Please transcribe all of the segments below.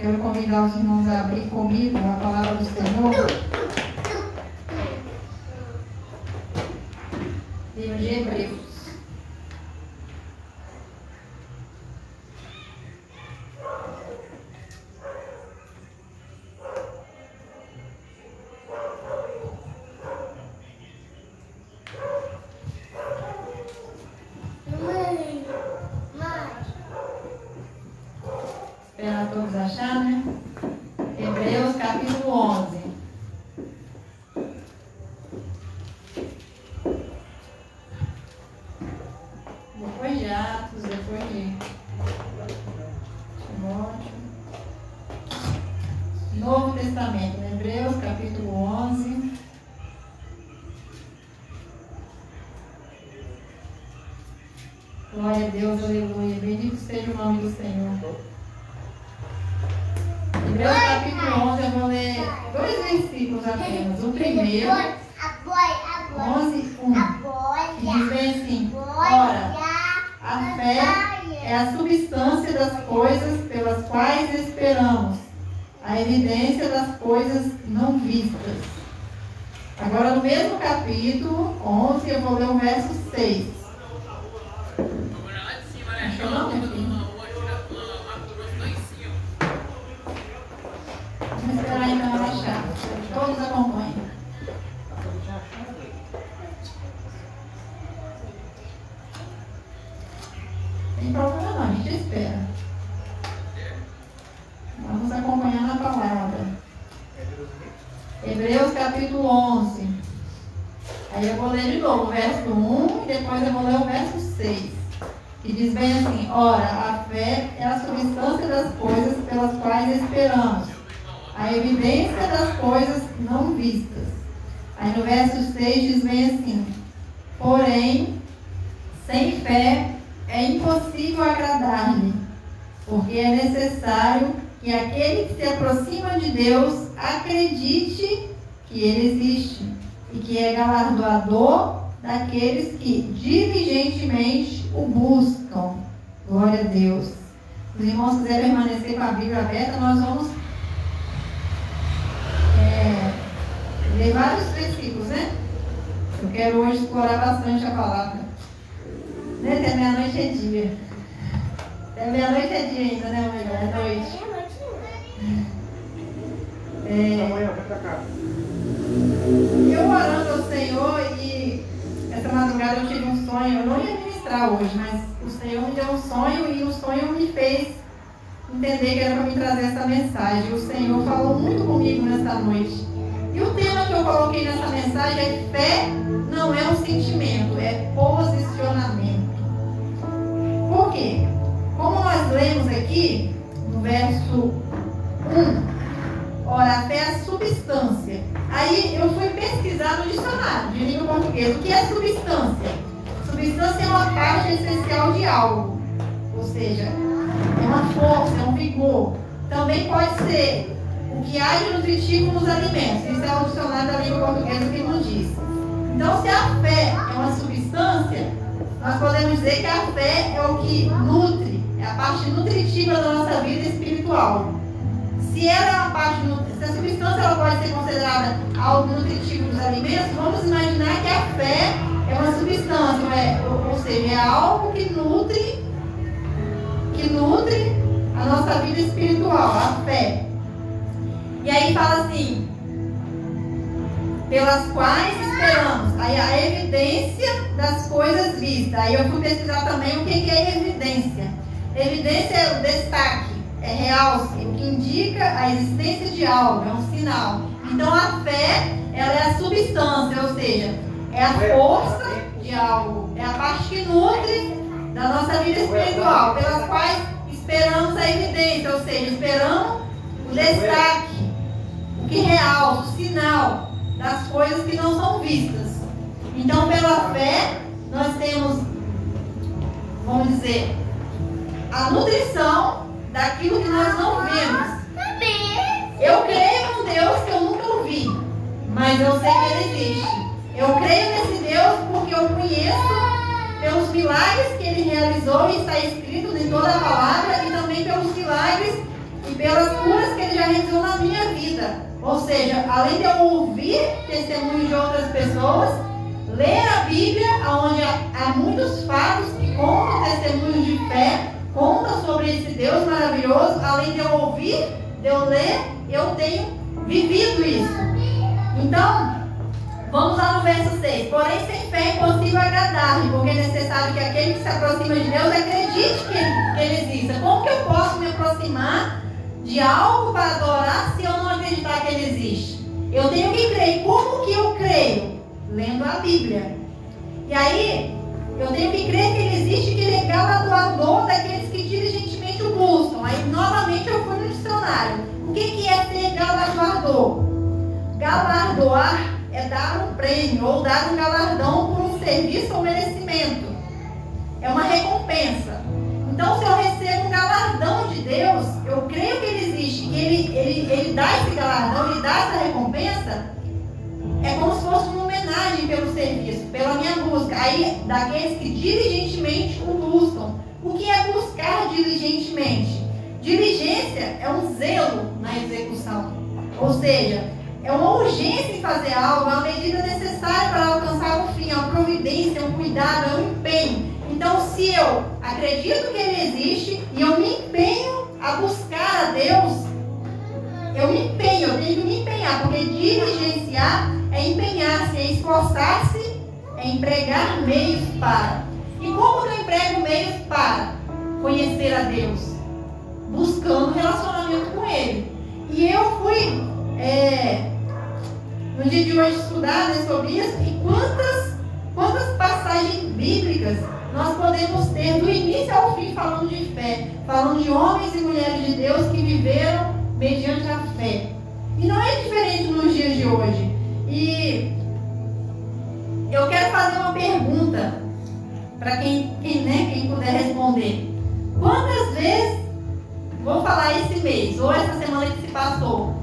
Quero convidar os irmãos a abrir comigo a palavra do Senhor. Livro de Hebreus. Espera todos achar, né? Hebreus capítulo 11. Depois de Atos, depois de Timóteo. Novo Testamento, Hebreus capítulo 11. Glória a Deus, aleluia. Bendito seja o nome do Senhor. Hebreus capítulo 11, eu vou ler 2 versículos apenas. O primeiro, 11, 1, que diz bem assim: ora, a fé é a substância das coisas pelas quais esperamos, a evidência das coisas não vistas. Agora, no mesmo capítulo 11, eu vou ler o verso 6. Achou não, meu filho? Vamos esperar então ela achar. Todos acompanhem. Tem problema não, a gente espera. Vamos acompanhando a palavra. Hebreus capítulo 11. Aí eu vou ler de novo o verso 1 e depois eu vou ler o verso 6. Que diz bem assim: ora, a fé é a substância das coisas pelas quais esperamos, a evidência das coisas não vistas. Aí no verso 6 diz bem assim: porém, sem fé é impossível agradar-lhe, porque é necessário que aquele que se aproxima de Deus acredite que Ele existe e que é galardoador daqueles que diligentemente o buscam. Glória a Deus. Se os irmãos quiserem permanecer com a Bíblia aberta, nós vamos ler vários versículos, né? Eu quero hoje explorar bastante a palavra. Né? Até meia-noite é dia. Até meia-noite é dia ainda, né, amiga? É noite. Amanhã vai pra cá. Eu orando ao Senhor e essa madrugada eu tive um sonho. Eu não ia ministrar hoje, mas o Senhor me deu um sonho e o sonho me fez entender que era para me trazer essa mensagem. O Senhor falou muito comigo nessa noite. E o tema que eu coloquei nessa mensagem é: fé não é um sentimento, é posicionamento. Por quê? Como nós lemos aqui no verso 1, ora, a fé é a substância. Aí eu fui pesquisar no dicionário de língua portuguesa. O que é substância? Substância é uma parte essencial de algo. Ou seja, é uma força, é um vigor. Também pode ser o que há de nutritivo nos alimentos. Isso é o dicionário da língua portuguesa que nos diz. Então, se a fé é uma substância, nós podemos dizer que a fé é o que nutre, é a parte nutritiva da nossa vida espiritual. Se ela é uma parte, se a substância ela pode ser considerada algo nutritivo dos alimentos, vamos imaginar que a fé é uma substância, ou seja, é algo que nutre a nossa vida espiritual, a fé. E aí fala assim: pelas quais esperamos. Aí a evidência das coisas vistas. Aí eu fui pesquisar também o que é evidência. Evidência é o destaque, é realce, o que indica a existência de algo, é um sinal. Então a fé, ela é a substância, ou seja, é a força de algo, é a parte que nutre da nossa vida espiritual, pelas quais esperamos a evidência, ou seja, esperamos o destaque, o que realça, o sinal das coisas que não são vistas. Então, pela fé, nós temos, vamos dizer, a nutrição daquilo que nós não vemos. Eu creio num Deus que eu nunca ouvi, mas eu sei que Ele existe. Eu creio nesse Deus porque eu conheço pelos milagres que Ele realizou e está escrito em toda a palavra, e também pelos milagres e pelas curas que Ele já realizou na minha vida. Ou seja, além de eu ouvir testemunhos de outras pessoas, ler a Bíblia, onde há muitos fatos que contam testemunhos de fé, contam sobre esse Deus maravilhoso. Além de eu ouvir, de eu ler, eu tenho vivido isso. Então, vamos lá no verso 6. Porém, sem fé é impossível agradar-lhe, porque é necessário que aquele que se aproxima de Deus acredite que Ele exista. Como que eu posso me aproximar de algo para adorar se eu não acreditar que Ele existe? Eu tenho que crer. E como que eu creio? Lendo a Bíblia. E aí, eu tenho que crer que Ele existe e que Ele é galardoador daqueles que diligentemente o buscam. Aí, novamente, eu fui no dicionário. O que é ser galardoador? Galardoar é dar um prêmio ou dar um galardão por um serviço ou merecimento. É uma recompensa. Então, se eu recebo um galardão de Deus, eu creio que Ele existe, que Ele dá esse galardão, Ele dá essa recompensa, é como se fosse uma homenagem pelo serviço, pela minha busca. Aí, daqueles que diligentemente o buscam. O que é buscar diligentemente? Diligência é um zelo na execução. Ou seja, é uma urgência em fazer algo, é uma medida necessária para alcançar o fim, é uma providência, é um cuidado, é um empenho. Então, se eu acredito que Ele existe e eu me empenho a buscar a Deus, eu tenho que me empenhar, porque diligenciar é empenhar-se, é esforçar-se, é empregar meios para. E como que eu emprego meios para conhecer a Deus? Buscando relacionamento com Ele. E eu fui no dia de hoje estudar sobre isso, e quantas passagens bíblicas nós podemos ter do início ao fim falando de fé, falando de homens e mulheres de Deus que viveram mediante a fé. E não é diferente nos dias de hoje. E eu quero fazer uma pergunta para quem puder responder. Quantas vezes, vou falar esse mês, ou essa semana que se passou,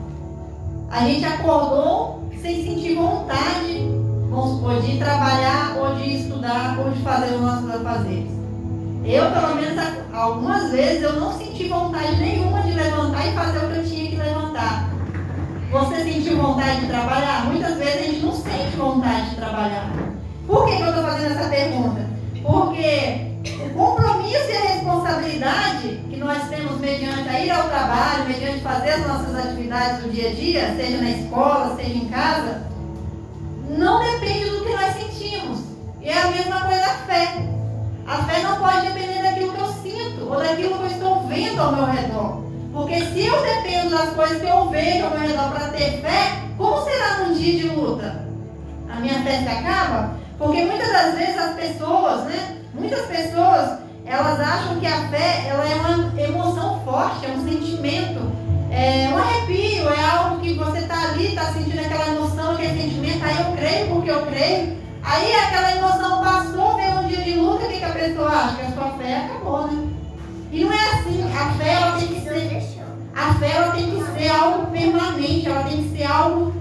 a gente acordou sem sentir vontade, vamos supor, de trabalhar, ou de estudar, ou de fazer os nossos afazeres? Eu, pelo menos, algumas vezes, eu não senti vontade nenhuma de levantar e fazer o que eu tinha que levantar. Você sentiu vontade de trabalhar? Muitas vezes a gente não sente vontade de trabalhar. Por que eu estou fazendo essa pergunta? Porque o compromisso e a responsabilidade que nós temos mediante a ir ao trabalho, mediante fazer as nossas atividades do dia a dia, seja na escola, seja em casa, não depende do que nós sentimos. E é a mesma coisa a fé. A fé não pode depender daquilo que eu sinto ou daquilo que eu estou vendo ao meu redor. Porque se eu dependo das coisas que eu vejo ao meu redor para ter fé, como será num dia de luta? A minha fé se acaba? Porque muitas das vezes as pessoas, muitas pessoas, elas acham que a fé ela é uma emoção forte, é um sentimento, é um arrepio, é algo que você está ali, está sentindo aquela emoção, aquele sentimento, aí eu creio porque eu creio. Aí aquela emoção passou, veio um dia de luta, o que a pessoa acha? Que a sua fé acabou, né? E não é assim. A fé ela tem que ser algo permanente, ela tem que ser algo.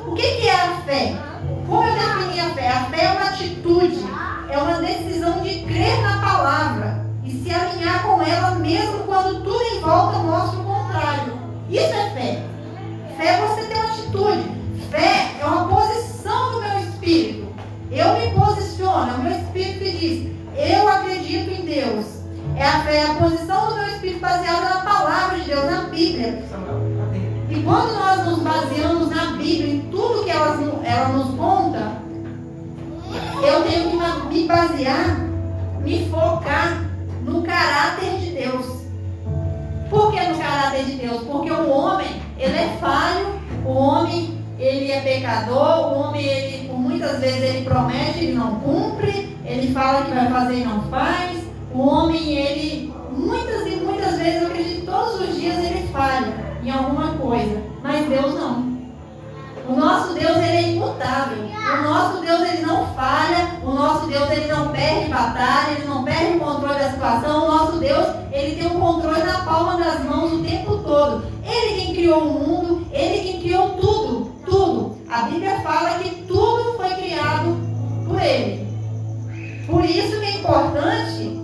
O que é a fé? Como eu defini a fé? A fé é uma atitude, é uma decisão de crer na palavra e se alinhar com ela mesmo quando tudo em volta mostra o contrário. Isso é fé. Fé é você ter uma atitude. Fé é uma posição do meu espírito. Eu me posiciono, é o meu espírito que diz, eu acredito em Deus. É a fé, a posição do meu espírito baseada na palavra de Deus, na Bíblia. E quando nós nos baseamos na Bíblia, em tudo que ela nos conta, eu tenho que me basear, me focar no caráter de Deus. Por que no caráter de Deus? Porque o homem, ele é falho, o homem, ele é pecador, o homem, ele, por muitas vezes, ele promete, ele não cumpre, ele fala que vai fazer e não faz. O homem, ele, muitas e muitas vezes, eu acredito que todos os dias ele falha em alguma coisa, mas Deus não. O nosso Deus, ele é imutável. O nosso Deus, ele não falha. O nosso Deus, ele não perde batalha, ele não perde o controle da situação. O nosso Deus, ele tem o controle na palma das mãos o tempo todo. Ele quem criou o mundo, ele quem criou tudo, tudo. A Bíblia fala que tudo foi criado por ele. Por isso que é importante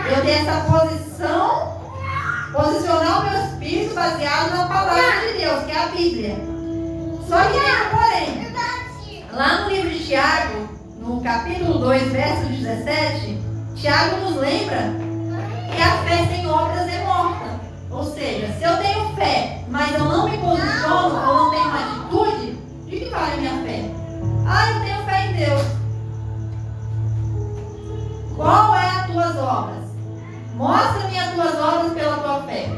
eu ter essa posição baseado na palavra de Deus, que é a Bíblia. Só que tem um porém. Lá no livro de Tiago, no capítulo 2, verso 17, Tiago nos lembra que a fé sem obras é morta. Ou seja, se eu tenho fé, mas eu não me posiciono, ou não tenho uma atitude, de que vale a minha fé? Ah, eu tenho fé em Deus. Qual é as tuas obras? Mostra-me as tuas obras pela tua fé.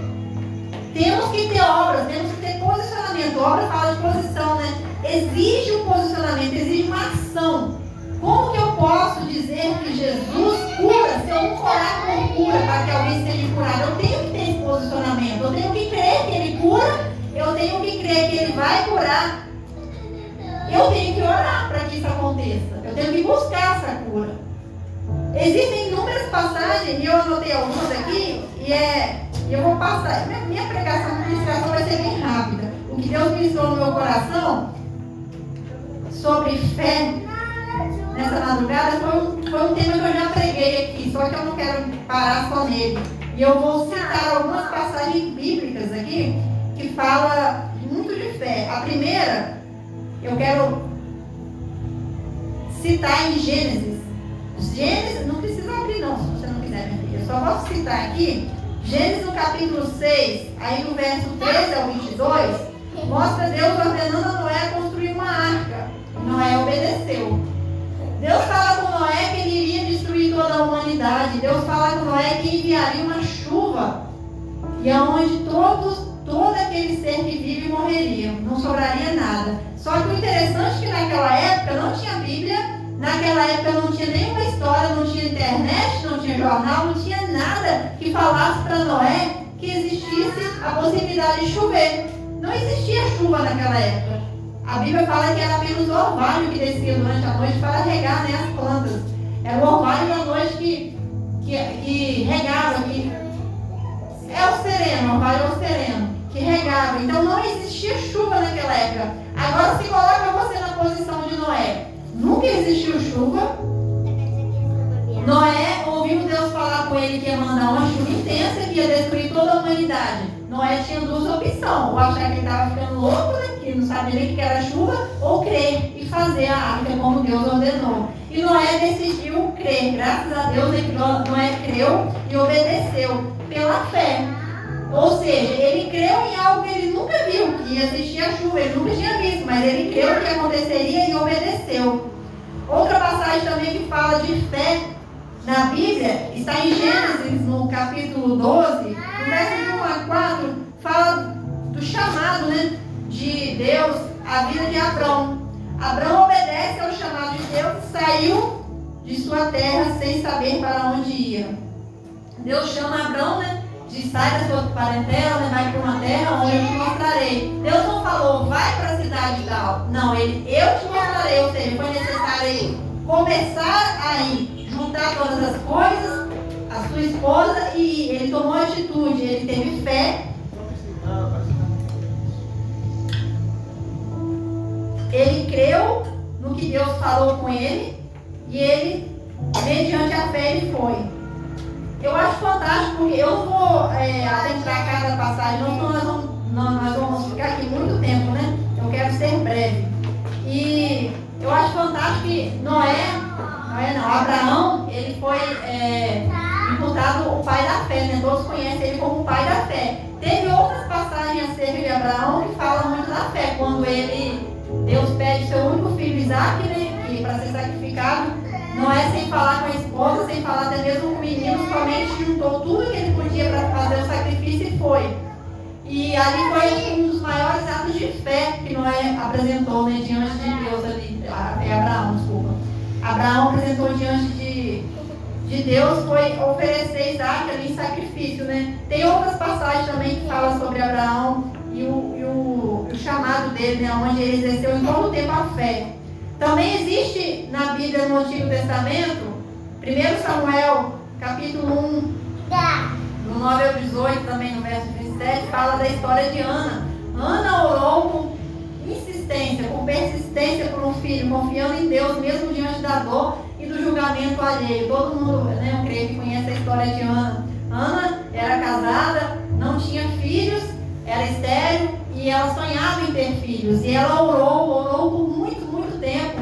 Temos que ter obras, temos que ter posicionamento. Obra fala de posição, né? Exige um posicionamento, exige uma ação. Como que eu posso dizer que Jesus cura se eu não orar com cura para que alguém seja curado? Eu tenho que ter esse posicionamento. Eu tenho que crer que Ele cura. Eu tenho que crer que Ele vai curar. Eu tenho que orar para que isso aconteça. Eu tenho que buscar essa cura. Existem inúmeras passagens, e eu anotei algumas aqui, e eu vou passar. Minha ministração vai ser bem rápida. O que Deus ministrou no meu coração sobre fé nessa madrugada foi um tema que eu já preguei aqui, só que eu não quero parar só nele. E eu vou citar algumas passagens bíblicas aqui que falam muito de fé. A primeira, eu quero citar em Gênesis. Gênesis, não precisa abrir não, se você não quiser, minha filha. Eu só vou citar aqui. Gênesis no capítulo 6, aí no verso 13 ao 22, mostra Deus ordenando a Noé construir uma arca. Noé obedeceu. Deus fala com Noé que ele iria destruir toda a humanidade. Deus fala com Noé que enviaria uma chuva, e aonde todo aquele ser que vive morreria, não sobraria nada. Só que o interessante é que naquela época não tinha Bíblia, naquela época não tinha nenhuma história, não tinha internet, não tinha jornal, não tinha nada que falasse para Noé que existisse a possibilidade de chover. Não existia chuva naquela época. A Bíblia fala que era apenas o orvalho que descia durante a noite para regar, né, as plantas. Era o orvalho da noite que regava, que é o sereno, o orvalho é o sereno, que regava. Então não existia chuva naquela época. Agora se coloca você na posição de Noé. Nunca existiu chuva. Noé ouviu Deus falar com ele que ia mandar uma chuva intensa que ia destruir toda a humanidade. Noé tinha duas opções: ou achar que ele estava ficando louco, né, que não sabia nem o que era chuva, ou crer e fazer a arca como Deus ordenou. E Noé decidiu crer. Graças a Deus, Noé creu e obedeceu pela fé. Ou seja, ele creu em algo que ele nunca viu, que ia existir a chuva, ele nunca tinha visto, mas ele creu que aconteceria e obedeceu. Outra passagem também que fala de fé na Bíblia está em Gênesis, no capítulo 12, no verso de 1 a 4, fala do chamado, né, de Deus à vida de Abrão. Abrão obedece ao chamado de Deus e saiu de sua terra sem saber para onde ia. Deus chama Abrão, né? De sai da sua parentela, né, vai para uma terra onde eu te mostrarei. Deus não falou, vai para a cidade tal. Não, eu te mostrarei. Ou seja, foi necessário ele começar a ir, juntar todas as coisas, a sua esposa, e ele tomou atitude, ele teve fé. Ele creu no que Deus falou com ele, e ele, mediante a fé, ele foi. Eu acho fantástico, porque eu não vou adentrar cada passagem, nós vamos ficar aqui muito tempo, né? Eu quero ser breve. E eu acho fantástico que Abraão, ele foi imputado o pai da fé, né? Todos conhecem ele como o pai da fé. Teve outras passagens acerca de Abraão que falam muito da fé, quando Deus pede seu único filho Isaac, né? Para ser sacrificado. Noé, sem falar com a esposa, sem falar até mesmo com o menino, somente juntou tudo que ele podia para fazer o sacrifício e foi. E ali foi um dos maiores atos de fé que Noé apresentou, né, diante de Deus ali. Abraão, desculpa. Abraão apresentou diante de Deus, foi oferecer Isaac ali em sacrifício, né? Tem outras passagens também que falam sobre Abraão e o chamado dele, né, onde ele exerceu em todo o tempo a fé. Também existe na Bíblia, no Antigo Testamento, 1 Samuel, capítulo 1, do 9 ao 18, também no verso 27, fala da história de Ana. Ana orou com insistência, com persistência por um filho, confiando em Deus, mesmo diante da dor e do julgamento alheio. Todo mundo, né, eu creio que conhece a história de Ana. Ana era casada, não tinha filhos, era ter filhos. E ela orou por muito, muito tempo.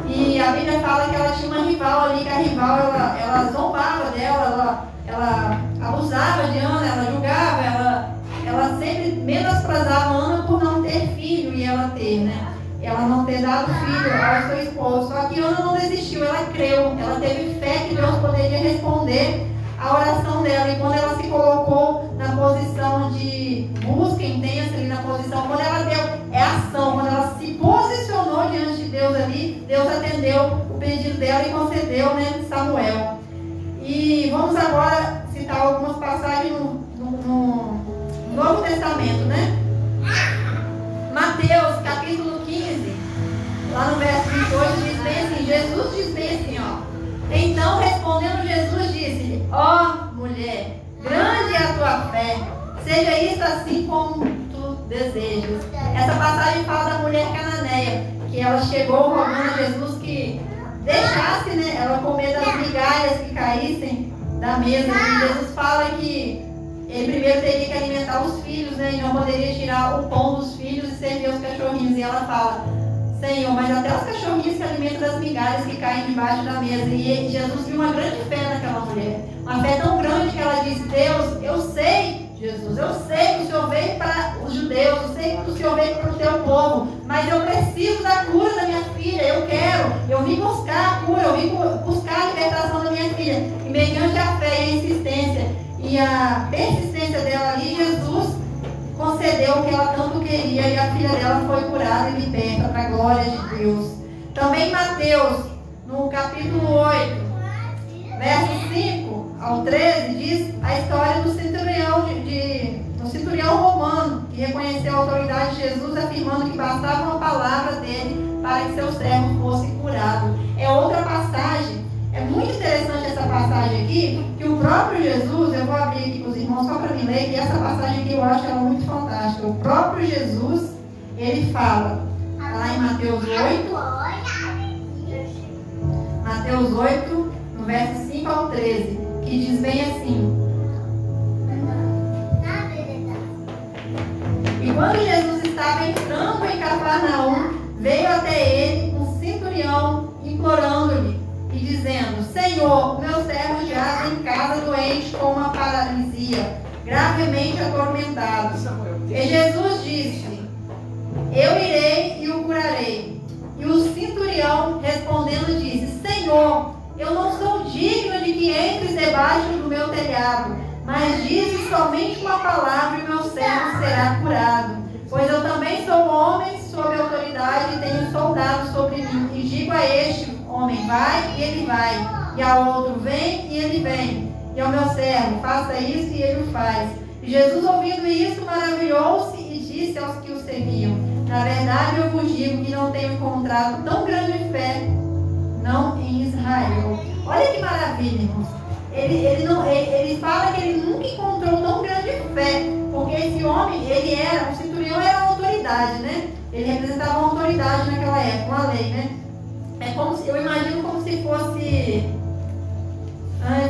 E a Bíblia fala que ela tinha uma rival ali, que a rival, ela zombava dela, ela abusava de Ana, ela julgava, ela sempre menosprezava Ana por não ter filho e ela ter, né? Ela não ter dado filho ao seu esposo. Só que Ana não desistiu, ela creu, ela teve fé que Deus poderia responder a oração dela. E quando ela se colocou na posição de busca intensa, ali na posição, quando ela deu ação, quando ela se posicionou diante de Deus ali, Deus atendeu o pedido dela e concedeu, né, Samuel. E vamos agora citar algumas passagens no Novo Testamento, né? Mateus, capítulo 15, lá no verso 28, diz bem assim, Jesus diz bem assim, ó. Então, respondendo Jesus, disse-lhe, ó mulher, grande é a tua fé, seja isso assim como tu desejas. Essa passagem fala da mulher cananeia, que ela chegou rogando a Jesus que deixasse, né, ela comer das migalhas que caíssem da mesa. E Jesus fala que ele primeiro teria que alimentar os filhos, né, e não poderia tirar o pão dos filhos e servir aos cachorrinhos. E ela fala, Senhor, mas até os cachorrinhos se alimentam das migalhas que caem debaixo da mesa. E Jesus viu uma grande fé naquela mulher. Uma fé tão grande que ela disse, Deus, eu sei, Jesus, eu sei que o Senhor veio para os judeus, eu sei que o Senhor veio para o teu povo, mas eu preciso da cura da minha filha, eu vim buscar a cura, eu vim buscar a libertação da minha filha. E mediante a fé e a insistência e a persistência dela ali, Jesus concedeu o que ela tanto queria e a filha dela foi curada e liberta para a glória de Deus. Também Mateus, no capítulo 8, verso 5 ao 13, diz a história do centurião romano, que reconheceu a autoridade de Jesus, afirmando que bastava uma palavra dele para que seu servo fosse curado. É outra passagem. É muito interessante essa passagem aqui, que o próprio Jesus, eu vou abrir aqui para os irmãos só para me ler, que essa passagem aqui eu acho ela muito fantástica. O próprio Jesus, ele fala, lá em Mateus 8, no verso 5 ao 13, que diz bem assim. E quando Jesus estava entrando em Cafarnaum, veio até ele um centurião implorando-lhe e dizendo, Senhor, meu servo jaz em casa doente com uma paralisia, gravemente atormentado. E Jesus disse, eu irei e o curarei. E o centurião respondendo disse, Senhor, eu não sou digno de que entres debaixo do meu telhado, mas dize somente uma palavra e meu servo será curado. Pois eu também sou homem sob autoridade e tenho soldados sobre mim. E digo a este homem, vai, e ele vai. E ao outro, vem, e ele vem. E ao meu servo, faça isso, e ele o faz. E Jesus, ouvindo isso, maravilhou-se e disse aos que o seguiam, na verdade, eu vos digo que não tenho encontrado tão grande fé, não em Israel. Olha que maravilha, irmãos. Ele fala que ele nunca encontrou tão grande fé, porque esse homem, o centurião era uma autoridade, né? Ele representava uma autoridade naquela época, uma lei, né? Eu imagino como se fosse,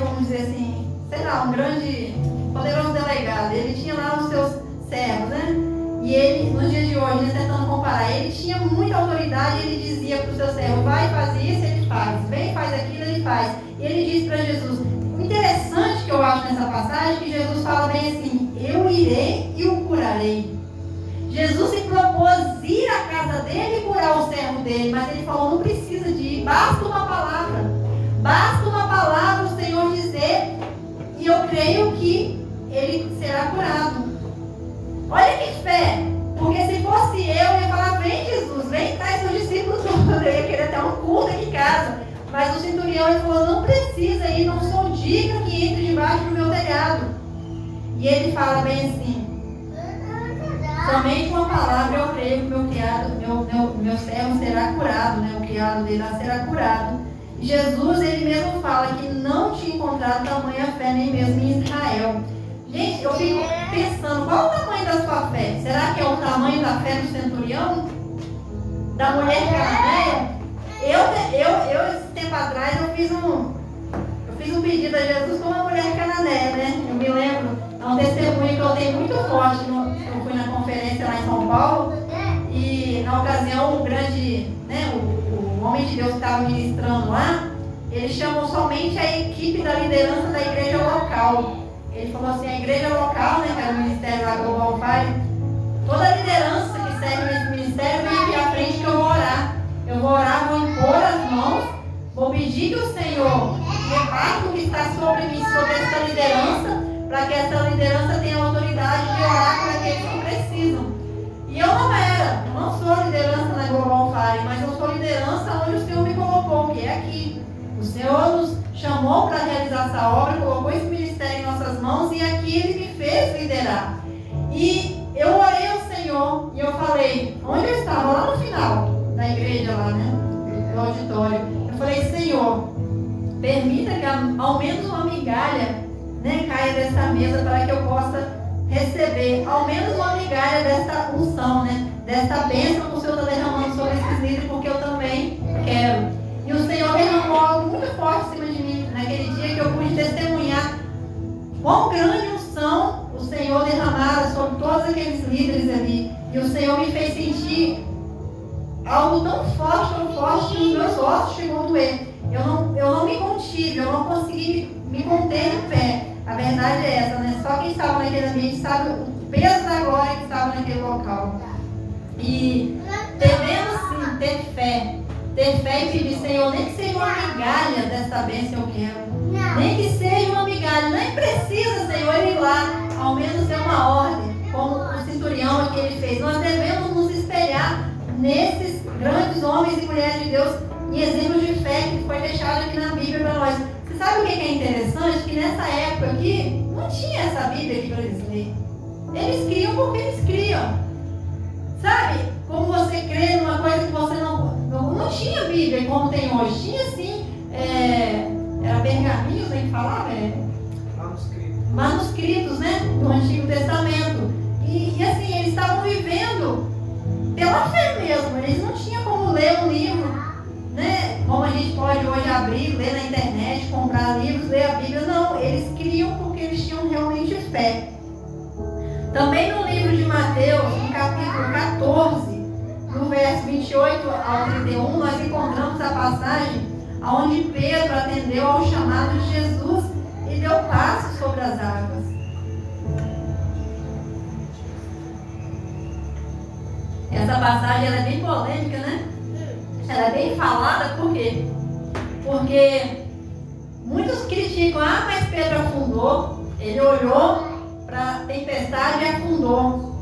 vamos dizer assim, sei lá, um grande, poderoso delegado. Ele tinha lá os seus servos, né? E ele, nos dias de hoje, tentando comparar, ele tinha muita autoridade e ele dizia para o seu servo, vai, faz isso, ele faz. Vem, faz aquilo, ele faz. E ele disse para Jesus, o interessante que eu acho nessa passagem é que Jesus fala bem assim, eu irei e o curarei. Jesus se propôs ir à casa dele e curar o servo dele, mas ele falou, não precisa de ir, basta uma palavra. Basta uma palavra o Senhor dizer e eu creio que ele será curado. Olha que fé, porque se fosse eu ia falar, vem Jesus, vem, traz seus discípulos todos, eu ia querer até um culto aqui em casa. Mas o centurião ele falou, não precisa ir, não sou digno que entre debaixo do meu telhado. E ele fala bem assim, somente uma palavra eu creio que meu servo será curado, né? O criado dele será curado. E Jesus, ele mesmo fala que não tinha encontrado tamanha fé nem mesmo em Israel. Gente, eu fico pensando, qual o tamanho da sua fé? Será que é o tamanho da fé do centurião? Da mulher cananeia? Esse tempo atrás, eu fiz um pedido a Jesus com uma mulher cananeia, né? Eu me lembro, é um testemunho que eu dei muito forte. Eu fui na conferência lá em São Paulo e na ocasião, o grande, né, o homem de Deus que estava ministrando lá, ele chamou somente a equipe da liderança da igreja local. Ele falou assim, a igreja local, né, que era o ministério da Global Fire, toda a liderança que serve nesse ministério vem aqui à frente que eu vou orar. Eu vou orar, vou impor as mãos, vou pedir que o Senhor reparte o que está sobre mim, sobre essa liderança, para que essa liderança tenha autoridade de orar por aqueles que precisam. E eu não sou liderança na Global Fire, mas eu sou liderança onde o Senhor me colocou, que é aqui. O Senhor nos chamou para realizar essa obra, colocou esse ministério em nossas mãos e aqui Ele me fez liderar. E eu orei ao Senhor e eu falei, onde eu estava? Lá no final da igreja, lá, né? No auditório. Eu falei, Senhor, permita que ao menos uma migalha, né, caia dessa mesa para que eu possa receber ao menos uma migalha desta unção, né? Desta bênção que o Senhor está derramando sobre esses líderes, porque eu também quero. E o Senhor derramou algo muito forte em cima de mim naquele dia que eu pude testemunhar quão grande unção o Senhor derramara sobre todos aqueles líderes ali. E o Senhor me fez sentir algo tão forte que os meus ossos chegou a doer. Eu não me contive, eu não consegui me conter em pé. A verdade é essa, né? Só quem estava naquele ambiente sabe o peso da glória que estava naquele local. E devemos sim ter fé e pedir, Senhor, nem que seja uma migalha desta bênção eu quero. Nem que seja uma migalha. Nem precisa, Senhor, ele ir lá, ao menos ter uma ordem, como o centurião que ele fez. Nós devemos nos espelhar nesses grandes homens e mulheres de Deus e exemplos de fé que foi deixado aqui na Bíblia para nós. Você sabe o que é interessante? Que nessa época aqui, não tinha essa Bíblia aqui para eles lerem. Eles criam porque eles criam. Sabe? Como você crê numa coisa que você não tinha Bíblia como tem hoje. Tinha sim, era pergaminhos, tem que falar, manuscritos, né? Do Antigo Testamento. E assim, eles estavam vivendo pela fé mesmo. Eles não tinham como ler um livro, né? Como a gente pode hoje abrir, ler na internet, comprar livros, ler a Bíblia. Não, eles criam porque eles tinham realmente fé. Também no livro de Mateus, no capítulo 14, no verso 28 ao 31, nós encontramos a passagem onde Pedro atendeu ao chamado de Jesus e deu passo sobre as águas. Essa passagem ela é bem polêmica, né? Ela é bem falada, por quê? Porque muitos criticam, mas Pedro afundou, ele olhou para a tempestade e afundou.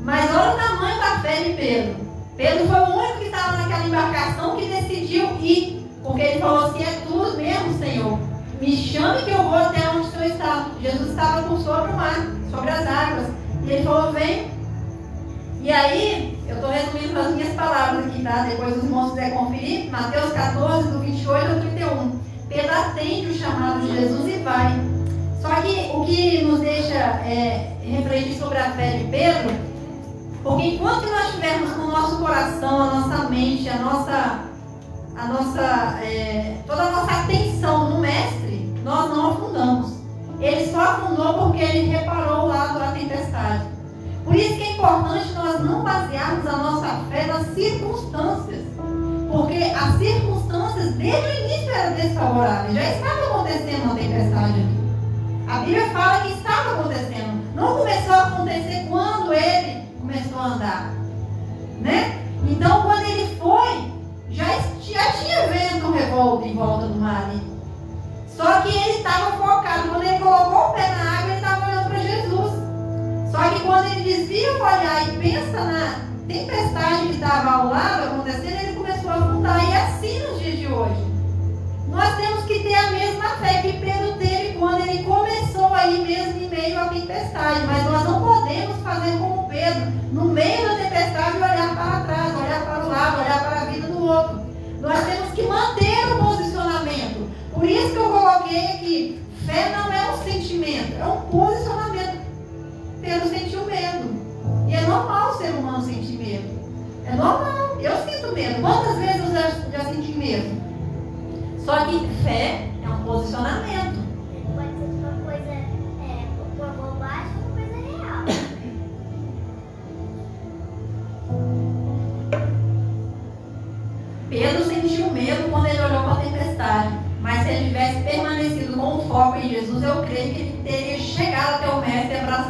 Mas olha o tamanho da fé de Pedro. Pedro foi o único que estava naquela embarcação que decidiu ir, porque ele falou assim, é tudo mesmo, Senhor, me chame que eu vou até onde o Senhor está. Jesus estava sobre o mar, sobre as águas, e ele falou, vem. E aí, eu estou resumindo as minhas palavras aqui, tá? Depois os irmãos quiserem conferir, Mateus 14, do 28 ao 31. Pedro atende o chamado de Jesus e vai. Só que o que nos deixa refletir sobre a fé de Pedro, porque enquanto nós estivermos com o nosso coração, a nossa mente, toda a nossa atenção no Mestre, nós não afundamos. Ele só afundou porque ele reparou o lado da tempestade. Por isso que é importante nós não basearmos a nossa fé nas circunstâncias. Porque as circunstâncias, desde o início, eram desfavoráveis. Já estava acontecendo uma tempestade aqui. A Bíblia fala que estava acontecendo. Não começou a acontecer quando ele começou a andar. Né? Então, quando ele foi, já tinha vento revolto em volta do mar ali. Só que ele estava focado. Quando ele colocou o pé na água, ele estava olhando para Jesus. Só que quando ele desvia o olhar e pensa na tempestade que estava ao lado acontecendo, ele começou a afundar. E assim nos dias de hoje. Nós temos que ter a mesma fé que Pedro teve quando ele começou a ir mesmo em meio à tempestade. Mas nós não podemos fazer como Pedro, no meio da tempestade, olhar para trás, olhar para o lado, olhar para a vida do outro. Nós temos que manter o posicionamento. Por isso que eu coloquei aqui, fé não é um sentimento, é um posicionamento. Pedro sentiu medo. E é normal o ser humano sentir medo. É normal. Eu sinto medo. Quantas vezes eu já senti medo? Só que fé é um posicionamento. Pode ser uma coisa, uma bobagem ou uma coisa real.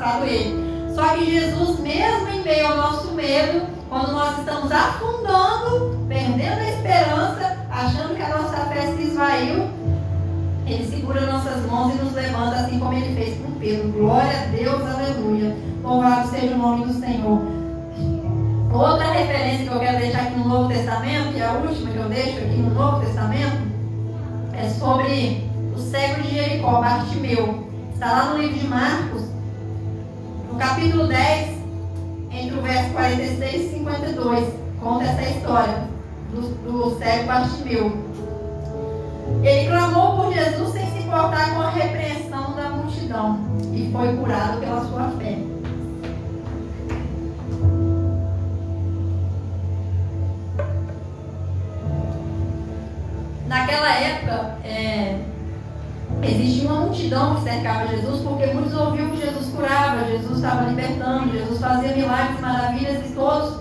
passado ele. Só que Jesus, mesmo em meio ao nosso medo, quando nós estamos afundando, perdendo a esperança, achando que a nossa fé se esvaiu, Ele segura nossas mãos e nos levanta, assim como Ele fez com Pedro. Glória a Deus, aleluia. Louvado seja o nome do Senhor. Outra referência que eu quero deixar aqui no Novo Testamento, e a última que eu deixo aqui no Novo Testamento, é sobre o cego de Jericó, Bartimeu. Está lá no livro de Marcos, no capítulo 10, entre o verso 46 e 52. Conta essa história do cego Bartimeu. Ele clamou por Jesus sem se importar com a repreensão da multidão e foi curado pela sua fé. Naquela época, existia uma multidão que cercava Jesus, porque muitos ouviam que Jesus curava, Jesus estava libertando, Jesus fazia milagres, maravilhas, e todos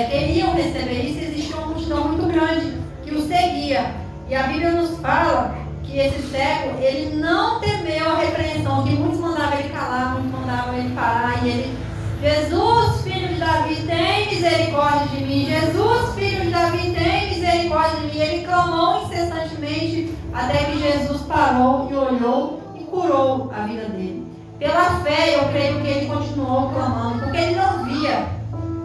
queriam receber isso. Existia uma multidão muito grande que o seguia. E a Bíblia nos fala que esse cego, ele não temeu a repreensão, que muitos mandavam ele calar, muitos mandavam ele parar, e ele: Jesus, filho de Davi, tem misericórdia de mim. Jesus, filho de Davi, tem misericórdia de mim. Ele clamou incessantemente até que Jesus parou e olhou e curou a vida dele. Pela fé, eu creio que ele continuou clamando, porque ele não via.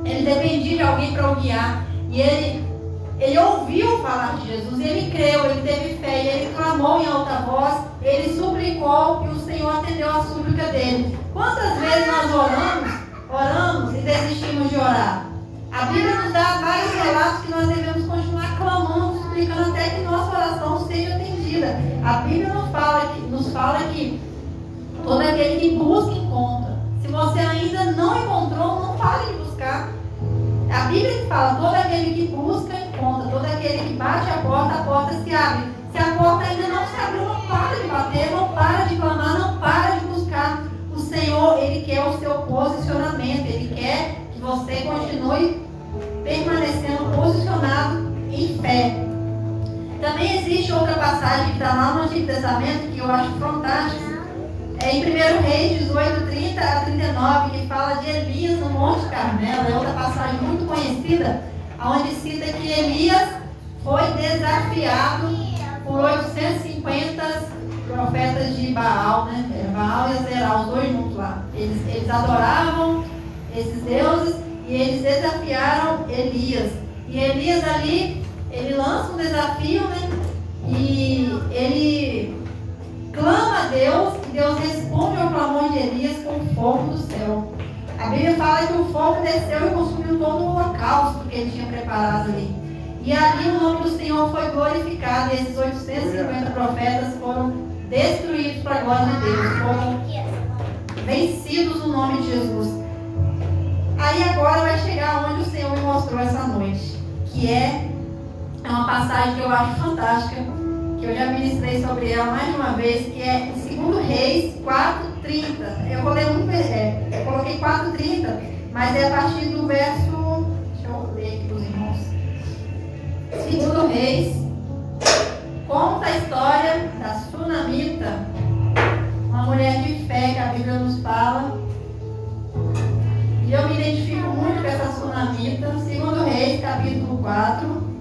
Ele dependia de alguém para o guiar. E ele ouviu falar de Jesus, ele creu, ele teve fé, e ele clamou em alta voz, ele suplicou, e o Senhor atendeu a súplica dele. Quantas vezes nós oramos e desistimos de orar? A Bíblia nos dá vários relatos que nós devemos continuar clamando, suplicando até que nossa oração seja atendida. A Bíblia nos fala que todo aquele que busca, encontra. Se você ainda não encontrou, não pare de buscar. A Bíblia que fala: todo aquele que busca, encontra. Todo aquele que bate a porta se abre. Se a porta ainda não se abriu, não para de bater, não para de clamar, não para de buscar. O Senhor, Ele quer o seu posicionamento. Ele quer que você continue permanecendo posicionado em fé. Também existe outra passagem que está lá no Antigo Testamento, que eu acho fantástica. É em 1 Reis 18, 30 a 39, que fala de Elias no Monte Carmelo. É outra passagem muito conhecida, onde cita que Elias foi desafiado por 850 profetas de Baal, né? Baal e Azerá, os dois juntos lá. Eles adoravam esses deuses e eles desafiaram Elias. E Elias ali, ele lança um desafio, né? E ele clama a Deus, e Deus responde ao clamor de Elias com o fogo do céu. A Bíblia fala que o fogo desceu e consumiu todo o holocausto que ele tinha preparado ali. E ali o nome do Senhor foi glorificado, e esses 850 profetas foram destruídos para a glória de Deus, foram vencidos no nome de Jesus. Aí agora vai chegar onde o Senhor me mostrou essa noite, que é uma passagem que eu acho fantástica, que eu já ministrei sobre ela mais de uma vez, que é em 2 Reis 4:30. Eu vou ler eu coloquei 4:30, mas é a partir do verso, deixa eu ler aqui para os irmãos. 2 Reis conta a história da Sunamita, uma mulher de fé que a Bíblia nos fala. E eu me identifico muito com essa Sunamita. 2 Reis, capítulo 4.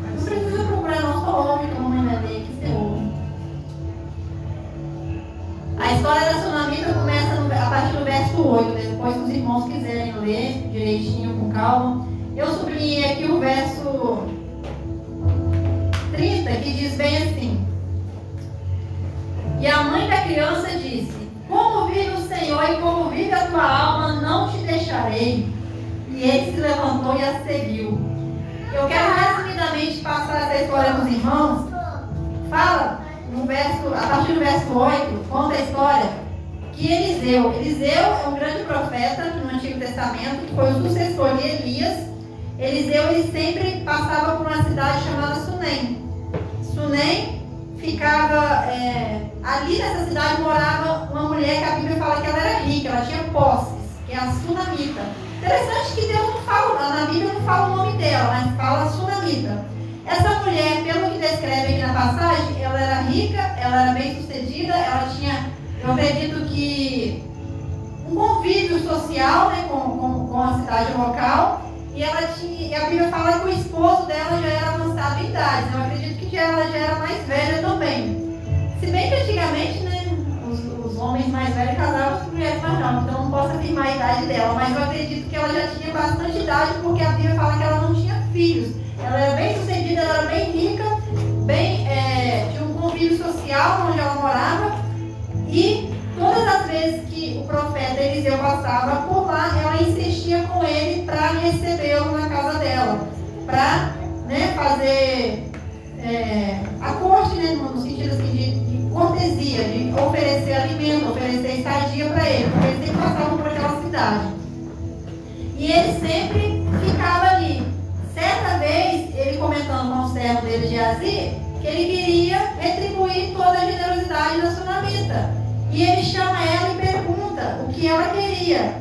Não precisa procurar, não, só ouve, que a mamãe vai ler, que você ouve. A história da Sunamita começa a partir do verso 8, depois que os irmãos quiserem ler direitinho, com calma. Eu sublinhei aqui o verso 30, que diz bem assim: e a mãe da criança disse: como vive o Senhor e como vive a tua alma, não te deixarei. E ele se levantou e a seguiu. Eu quero resumidamente passar essa história para os irmãos. Fala, a partir do verso 8, conta a história que Eliseu é um grande profeta no Antigo Testamento, que foi o sucessor de Elias. Eliseu, ele sempre passava por uma cidade chamada Sunem. Sunem ficava, ali nessa cidade morava uma mulher que a Bíblia fala que ela era rica, ela tinha posses, que é a Sunamita. Interessante que Deus não fala, na Bíblia não fala o nome dela, mas fala Sunamita. Essa mulher, pelo que descreve aqui na passagem, ela era rica, ela era bem sucedida, ela tinha, eu acredito que, um convívio social, né, com a cidade local, e ela tinha, e a Bíblia fala que o esposo dela já era avançado em idade. Eu acredito que ela já era mais velha também. Se bem que antigamente, né, os homens mais velhos casavam com mulheres mais novas, então não posso afirmar a idade dela, mas eu acredito que ela já tinha bastante idade, porque a Bíblia fala que ela não tinha filhos. Ela era bem sucedida, ela era bem rica, tinha um convívio social onde ela morava, e todas as vezes que o profeta Eliseu passava por lá, ela insistia com ele para recebê-lo na casa dela, para, né, fazer a corte, né, no sentido assim, de cortesia, de oferecer alimento, oferecer estadia para ele, porque eles sempre passavam por aquela cidade. E ele sempre ficava ali. Certa vez, ele comentando com o servo dele, Geazi, que ele queria retribuir toda a generosidade da sunamita. E ele chama ela e pergunta o que ela queria.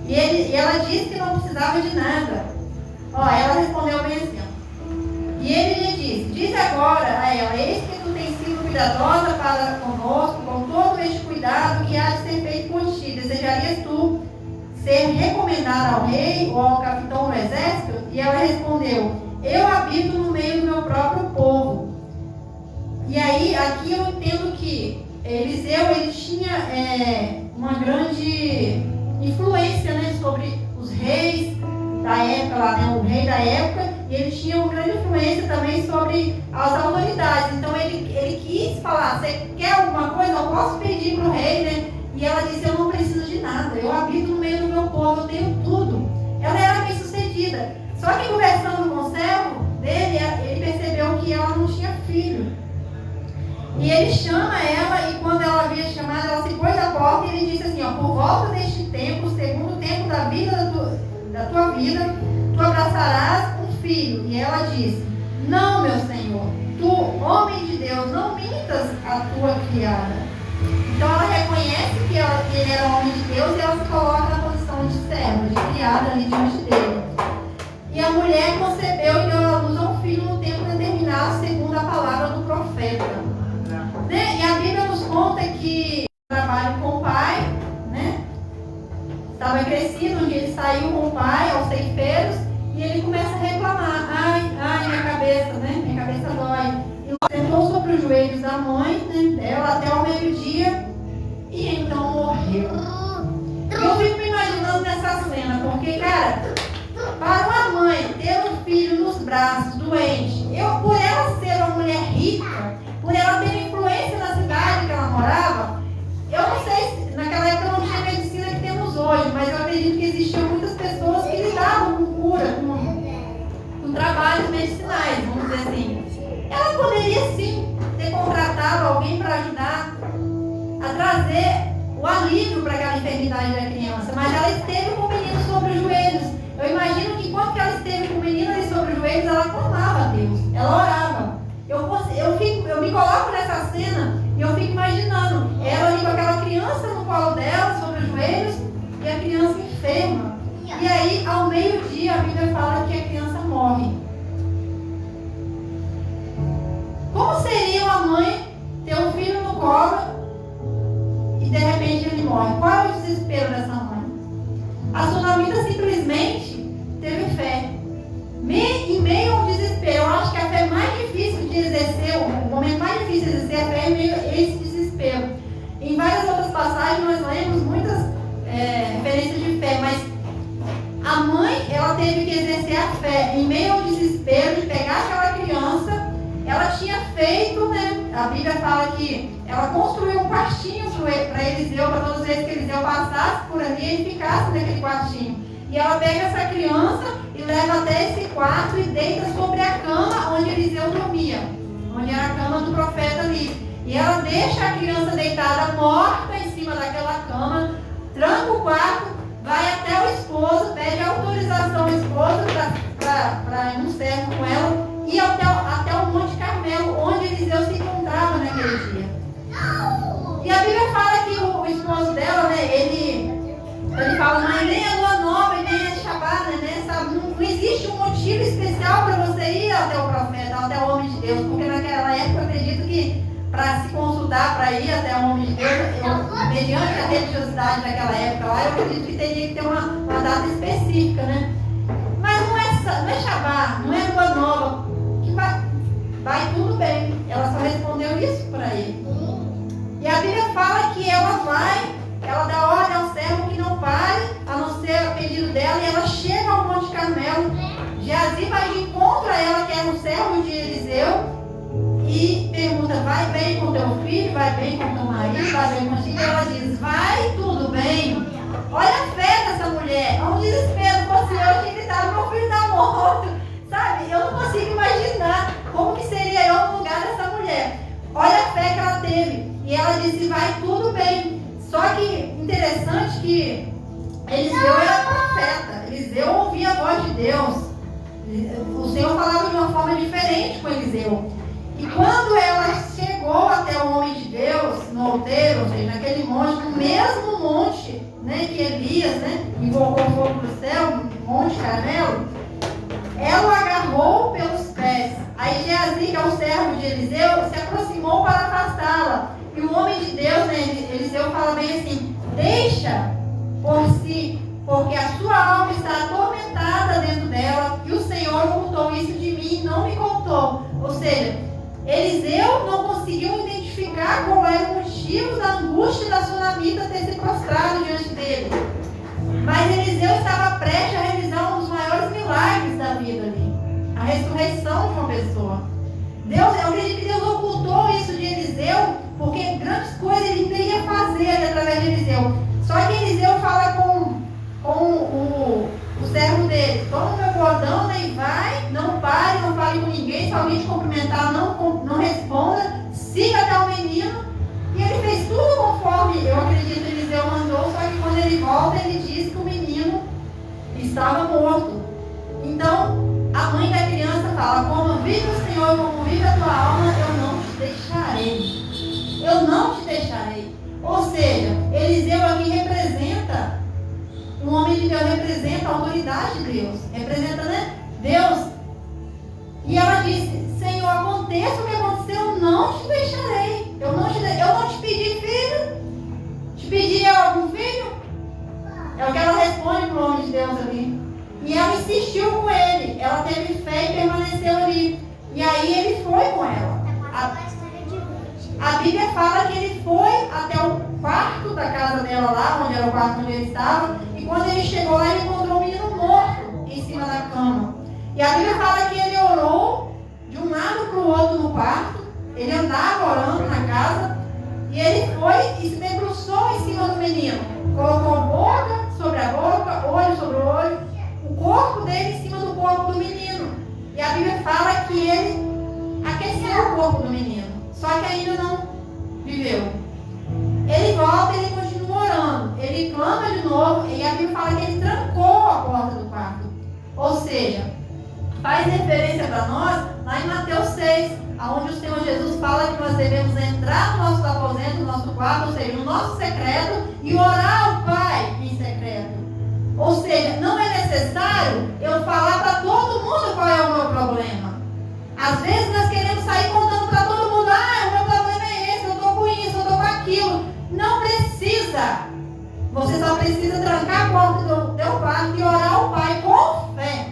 E ela disse que não precisava de nada. Ela respondeu bem assim. E ele lhe disse: diz agora a ela, eis que tu tens sido cuidadosa para conosco, com todo este cuidado que há de ser feito por ti. Desejarias tu ser recomendada ao rei ou ao capitão do exército? E ela respondeu: eu habito no meio do meu próprio povo. E aí, aqui eu entendo que Eliseu, ele tinha uma grande influência, né, sobre os reis da época, lá, né, o rei da época, e ele tinha uma grande influência também sobre as autoridades. Então ele quis falar: você quer alguma coisa? Eu posso pedir para o rei, né? E ela disse: eu não preciso de nada, eu habito no meio do meu povo, eu tenho tudo. Ela era bem sucedida. Só que conversando com o servo dele, ele percebeu que ela não tinha filho. E ele chama ela, e quando ela havia chamado, ela se pôs à porta, e ele disse assim: por volta deste tempo, segundo o tempo da vida da tua vida, tu abraçarás um filho. E ela disse: não, meu senhor, tu, homem de Deus, não mintas a tua criada. Então ela reconhece que ele era homem de Deus, e ela se coloca na posição de serva, de criada ali diante dele. E a mulher concebeu e deu à luz a um filho no tempo determinado, segundo a palavra do profeta. Né? E a Bíblia nos conta que o trabalho com o pai, né, estava crescido, onde ele saiu com o pai aos ceifeiros, e ele começa a reclamar: ai, minha cabeça, né? Minha cabeça dói. E sentou sobre os joelhos da mãe, né, dela, até o meio-dia, e então morreu. E eu fico me imaginando nessa cena, porque, cara, para uma mãe ter um filho nos braços, doente, por ela ser uma mulher rica, por ela ter influência na cidade que ela morava, eu não sei se naquela época não tinha a medicina que temos hoje, mas eu acredito que existiam muitas pessoas que lidavam com cura, com trabalhos medicinais, vamos dizer assim. Ela poderia sim ter contratado alguém para ajudar a trazer o alívio para aquela enfermidade da criança, mas ela esteve com o menino sobre os joelhos. Eu imagino que enquanto ela esteve com o menino ali sobre os joelhos, ela clamava a Deus, ela orava. Eu me coloco nessa cena e eu fico imaginando ela ali com aquela criança no colo dela, sobre os joelhos, e a criança enferma. E aí, ao meio-dia, a Bíblia fala que a criança morre. Como seria uma mãe ter um filho no colo e de repente ele morre? Qual é o desespero dessa mãe? A sunamita simplesmente teve fé. Em meio ao desespero, eu acho que a fé mais difícil de exercer, o momento mais difícil de exercer a fé é em meio a esse desespero. Em várias outras passagens nós lemos muitas referências de fé, mas a mãe, ela teve que exercer a fé em meio ao desespero de pegar aquela criança. Ela tinha feito, né? A Bíblia fala que ela construiu um quartinho para Eliseu, para todas as vezes que Eliseu passasse por ali, ele ficasse naquele quartinho. E ela pega essa criança e leva até esse quarto e deita sobre a cama onde Eliseu dormia, onde era a cama do profeta ali. E ela deixa a criança deitada morta em cima daquela cama, tranca o quarto, vai até o esposo, pede autorização ao esposo para ir no servo com ela, e até o Monte Carmelo, onde Eliseu se encontrava naquele dia. E a Bíblia fala que o esposo dela, né, ele fala: mas nem a lua nova e nem a Shabbat, né, sabe? Não existe um motivo especial para você ir até Deus, porque naquela época eu acredito que para se consultar, para ir até o homem de Deus, mediante a religiosidade daquela época lá, eu acredito que teria que ter uma data específica, né? Mas não é Shabá, não é lua nova, que vai tudo bem. Ela só respondeu isso para ele. E a Bíblia fala que ela dá ordem ao servo que não pare, a não ser a pedido dela, e ela chega ao Monte Carmelo. Geazi vai de encontro a ela, que era um servo de Eliseu, e pergunta: vai bem com teu filho, vai bem com teu marido, vai bem contigo? E ela diz: vai tudo bem. Olha a fé dessa mulher, é um desespero. Se fosse eu, tinha gritado: meu filho está morto. Sabe, eu não consigo imaginar como que seria eu no lugar dessa mulher. Olha a fé que ela teve. E ela disse: vai tudo bem. Só que interessante que Eliseu era profeta. Eliseu ouvia a voz de Deus. O Senhor falava de uma forma diferente com Eliseu. E quando ela chegou até o homem de Deus, no outeiro, ou seja, naquele monte, no mesmo monte, né, que Elias, né, invocou fogo do céu, Monte Carmelo, ela o agarrou pelos pés. Aí Geazi, que é o servo de Eliseu, se aproximou para afastá-la. E o homem de Deus, né, Eliseu, fala bem assim: deixa por si, porque a sua alma está atormentada dentro dela, e o Senhor ocultou isso de mim e não me contou. Ou seja, Eliseu não conseguiu identificar qual era o motivo da angústia da sunamita ter se prostrado diante dele. Mas Eliseu estava prestes a realizar um dos maiores milagres da vida ali, a ressurreição de uma pessoa. Deus, eu acredito que Deus ocultou isso de Eliseu, porque grandes coisas ele queria fazer através de Eliseu. Só que Eliseu fala com o servo dele: toma o meu bordão, né, e vai, não pare, não fale com ninguém, se alguém te cumprimentar, não responda, siga até o menino. E ele fez tudo conforme, eu acredito, Eliseu mandou. Só que quando ele volta, ele diz que o menino estava morto. Então a mãe da criança fala: como vive o Senhor, como vive a tua alma, eu não te deixarei. Eu não te deixarei. Ou seja, Eliseu aqui representa, um homem de Deus representa a autoridade de Deus, representa, né, Deus. E ela disse: Senhor, aconteça o que aconteceu, eu não te deixarei. Eu não te pedi filho. Te pedi algum filho? É o que ela responde para o homem de Deus ali. E ela insistiu com ele. Ela teve fé e permaneceu ali. E aí ele foi com ela. A Bíblia fala que ele foi até o quarto da casa dela lá, onde era o quarto onde ele estava. E quando ele chegou lá, ele encontrou o menino morto em cima da cama. E a Bíblia fala que ele orou de um lado para o outro no quarto. Ele andava orando na casa. E ele foi e se debruçou em cima do menino. Colocou boca sobre a boca, olho sobre o olho, o corpo dele em cima do corpo do menino. E a Bíblia fala que ele aqueceu o corpo do menino. Só que ainda não viveu. Ele volta e ele continua orando. Ele clama de novo. E a Bíblia fala que ele trancou a porta do quarto. Ou seja, faz referência para nós lá em Mateus 6, onde o Senhor Jesus fala que nós devemos entrar no nosso aposento, no nosso quarto, ou seja, no nosso secreto, e orar ao Pai em secreto. Ou seja, não é necessário eu falar para todo mundo qual é o meu problema. Às vezes nós queremos sair contando para todo mundo: o meu problema é esse, eu estou com isso, eu estou com aquilo. Não precisa. Você só precisa trancar a porta do teu quarto e orar ao Pai com fé.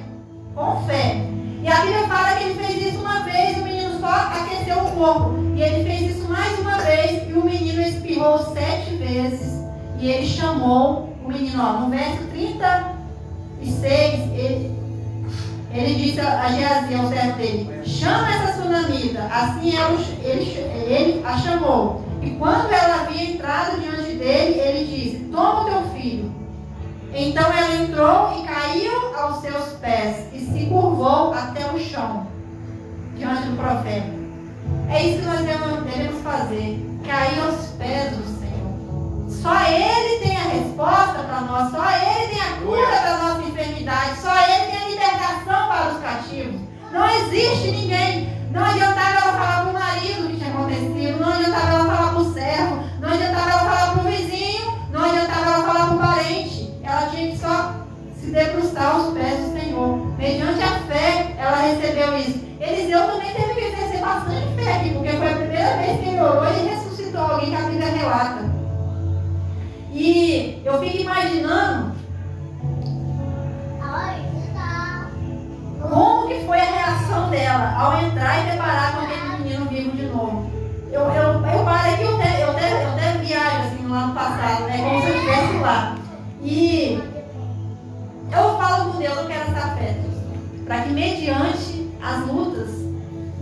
Com fé. E a Bíblia fala que ele fez isso uma vez, o menino só aqueceu o corpo. E ele fez isso mais uma vez, e o menino espirrou 7 vezes. E ele chamou o menino, no verso 36, ele disse a Geazi, ao servo dele: chama essa sunamita. Assim ele a chamou. E quando ela havia entrado diante dele, ele disse: toma o teu filho. Então ela entrou e caiu aos seus pés e se curvou até o chão, diante do profeta. É isso que nós devemos fazer: cair aos pés do Senhor. Só Ele tem a resposta para nós, só Ele tem a cura da nossa enfermidade, só Ele tem a libertação para os cativos. Não existe ninguém. Não adiantava ela falar para o marido o que tinha acontecido, não adiantava ela falar para o servo, não adiantava ela falar para o vizinho, não adiantava ela falar para o parente. Ela tinha que só se debruçar aos pés do Senhor. Mediante a fé, ela recebeu isso. Eliseu também teve que exercer relata. E eu fico imaginando como que foi a reação dela ao entrar e deparar com aquele menino vivo de novo. Eu paro aqui, eu até viajo assim, lá no passado, né? Como se eu estivesse lá. E eu falo com Deus, eu quero essa fé, para que mediante as lutas,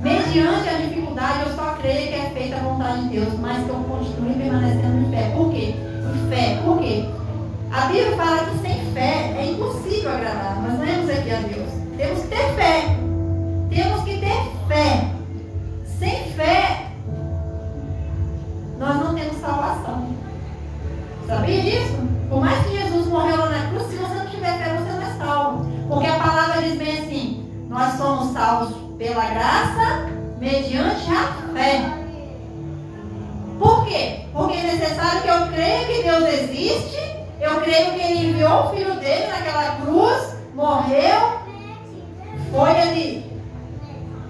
mediante a dificuldade, eu só creia que é feita a vontade de Deus, mas que eu continue permanecendo em fé. Por quê? Em fé. Por quê? A Bíblia fala que sem fé é impossível agradar. Nós lemos aqui a Deus. Temos que ter fé. Temos que ter fé. Sem fé, nós não temos salvação. Sabia disso? Por mais que Jesus morreu lá na cruz, se você não tiver fé, você não é salvo. Porque a palavra diz bem assim: nós somos salvos pela graça, mediante a fé. Por quê? Porque é necessário que eu creia que Deus existe, eu creio que Ele enviou o Filho dele naquela cruz, morreu, foi ali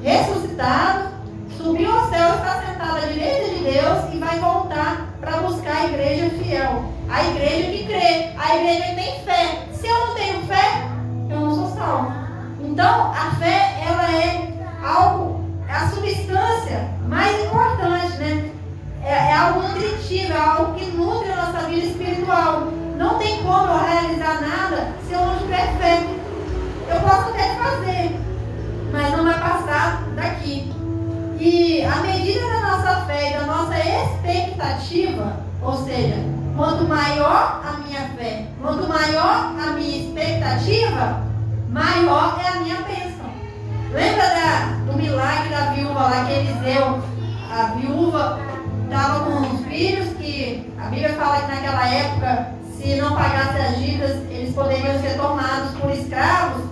ressuscitado, subiu ao céu, está sentado à direita de Deus e vai voltar para buscar a igreja fiel. A igreja que crê, a igreja que tem fé. Se eu não tenho fé, eu não sou salvo. Então, a fé, ela é algo, é a substância mais importante, né? É algo nutritivo, é algo que nutre a nossa vida espiritual. Não tem como eu realizar nada se eu não tiver fé. Eu posso até fazer, mas não vai passar daqui. E à medida da nossa fé e da nossa expectativa, ou seja, quanto maior a minha fé, quanto maior a minha expectativa, maior é a minha bênção. Lembra do milagre da viúva lá que Eliseu, a viúva estava com os filhos, que a Bíblia fala que naquela época, se não pagasse as dívidas, eles poderiam ser tomados por escravos,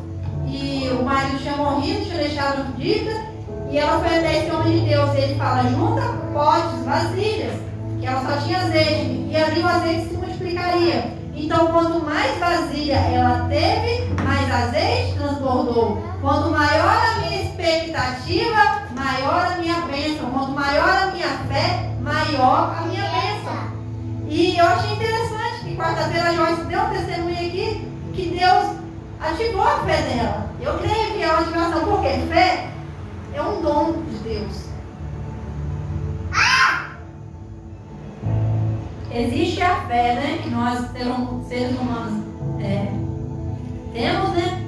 e o marido tinha morrido, tinha deixado dívida, e ela foi até esse homem de Deus, e ele fala: junta potes, vasilhas, que ela só tinha azeite, e ali o azeite se multiplicaria. Então, quanto mais vasilha ela teve, mais azeite transbordou. Quanto maior a minha expectativa, maior a minha bênção. Quanto maior a minha fé, maior a minha bênção. E eu achei interessante que quarta-feira a Joyce deu um testemunho aqui, que Deus ativou a fé dela. Eu creio que é uma ativação, porque fé é um dom de Deus. Existe a fé, né? Que nós, seres humanos, temos, né?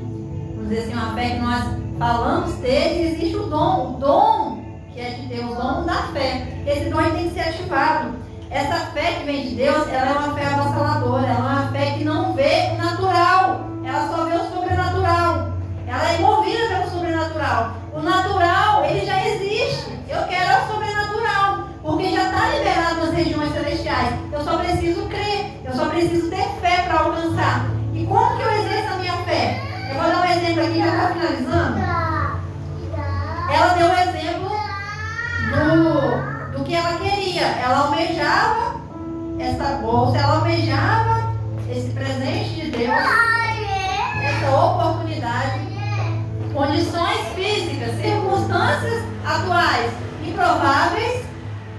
Vamos dizer assim, uma fé que nós falamos ter, e existe o dom que é de Deus, o dom da fé. Esse dom tem que ser ativado. Essa fé que vem de Deus, ela é uma fé avassaladora, ela é uma fé que não vê o natural, ela só vê o sobrenatural. Ela é movida pelo sobrenatural. O natural, ele já existe. Eu quero o sobrenatural, porque já está liberado nas regiões celestiais. Eu só preciso crer, eu só preciso ter fé para alcançar. E como que eu exerço a minha fé? Eu vou dar um exemplo aqui, já está finalizando. Ela deu um exemplo do que ela queria. Ela almejava essa bolsa, ela almejava esse presente de Deus, essa oportunidade, condições físicas, circunstâncias atuais improváveis,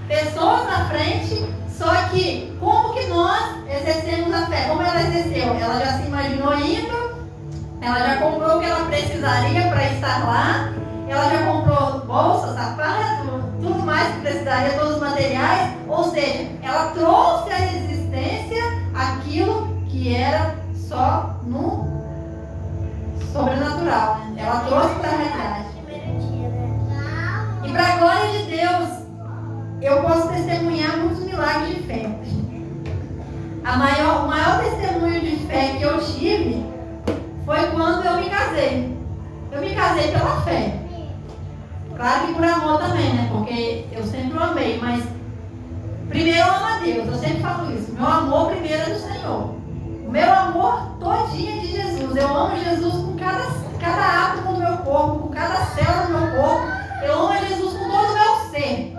pessoas na frente. Só que como que nós exercemos a fé? Como ela exerceu? Ela já se imaginou indo, ela já comprou o que ela precisaria para estar lá, ela já comprou bolsa, sapato, tudo mais que precisaria, todos os materiais. Ou seja, ela trouxe à existência aquilo que era só no sobrenatural, né? Ela trouxe para a realidade. E para a glória de Deus, eu posso testemunhar muitos milagres de fé. O maior testemunho de fé que eu tive foi quando eu me casei. Eu me casei pela fé. Claro que por amor também, né? Porque eu sempre o amei, mas primeiro eu amo a Deus, eu sempre falo isso. Meu amor primeiro é do Senhor. O meu amor todinho é de Jesus. Eu amo Jesus com cada átomo do meu corpo, com cada célula do meu corpo. Eu amo a Jesus com todo o meu ser.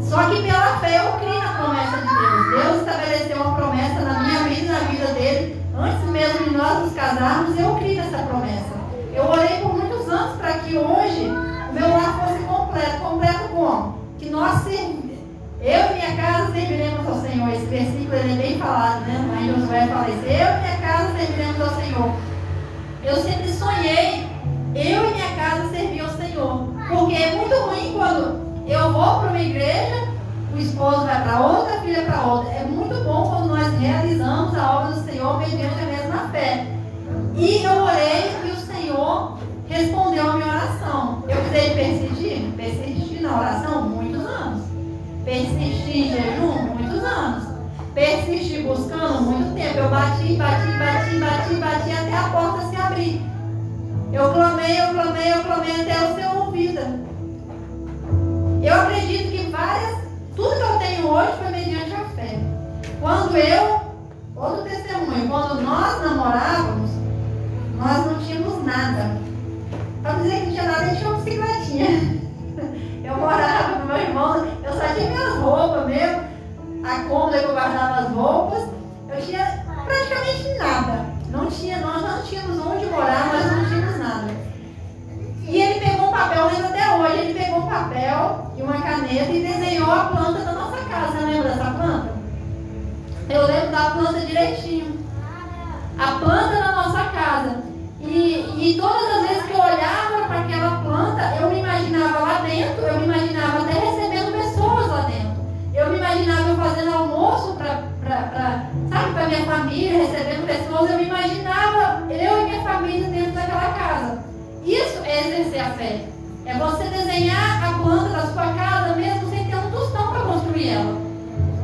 Só que pela fé eu criei na promessa de Deus. Deus estabeleceu uma promessa na minha vida e na vida dele. Antes mesmo de nós nos casarmos, eu criei nessa promessa. Eu orei por muitos anos para que hoje o meu lar fosse completo. Completo como? Que nós servimos. Eu e minha casa serviremos ao Senhor. Esse versículo ele é bem falado, né? Lá em Josué fala isso. Eu e minha casa serviremos ao Senhor. Eu sempre sonhei, eu e minha casa servir ao Senhor. Porque é muito ruim quando eu vou para uma igreja, o esposo vai para outra, a filha para outra. É muito bom quando nós realizamos a obra do Senhor mediante a mesma fé. E eu orei e o Senhor respondeu a minha oração. Eu precisei persistir na oração muitos anos. Persistir em jejum muitos anos. Persistir buscando muito tempo. Eu bati até a porta se abrir. Eu clamei até o ser ouvida. Eu acredito que tudo que eu tenho hoje foi mediante a fé. Outro testemunho, quando nós namorávamos, nós não tínhamos nada. Para dizer que não tinha nada, a gente tinha uma bicicletinha. Eu morava com meu irmão, eu só tinha minhas roupas mesmo, a cômoda que eu guardava as roupas. Eu tinha praticamente nada. Nós não tínhamos onde morar, nós não tínhamos nada. E ele pegou um papel, lembro até hoje, ele pegou um papel e uma caneta e desenhou a planta da nossa casa. Você lembra dessa planta? Eu lembro da planta direitinho. A planta da nossa casa. E todas as vezes que eu olhava para aquela planta, eu me imaginava lá dentro, eu me imaginava até recebendo pessoas lá dentro. Eu me imaginava eu fazendo almoço para minha família, recebendo pessoas. Eu me imaginava eu e minha família dentro daquela casa. Isso é exercer a fé. É você desenhar a planta da sua casa mesmo sem ter um tostão para construir ela.